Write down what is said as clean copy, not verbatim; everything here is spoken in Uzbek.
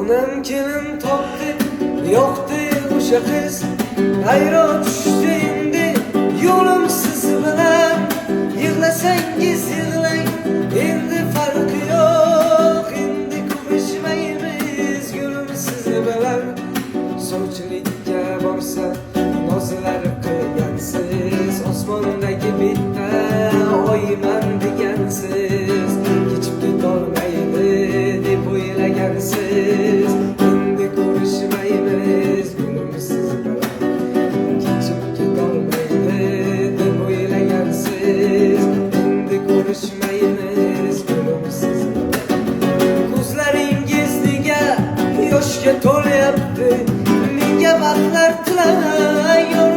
Onam kelin topdi, yo'qdi o'sha qiz. Hayron tushdi endi yo'lim siz bilan. Yig'lasangiz yig'lang, endi farqi yo'q. Endi ko'rishmaymiz gulum siz bilan. Sovchilikka borsa nozlar qilgansiz. Osmondagi bitta oyman degansiz. Kechib ketolmaydi deb o'ylagansiz. Endi ko'rishmaymiz gulum siz bilan. Kechib ketolmaydi deb o'ylagansiz. Endi ko'rishmaymiz gulum siz bilan. Ko'zlaringiz nega yoshga to'lyapti? Menga baxtlar tilang.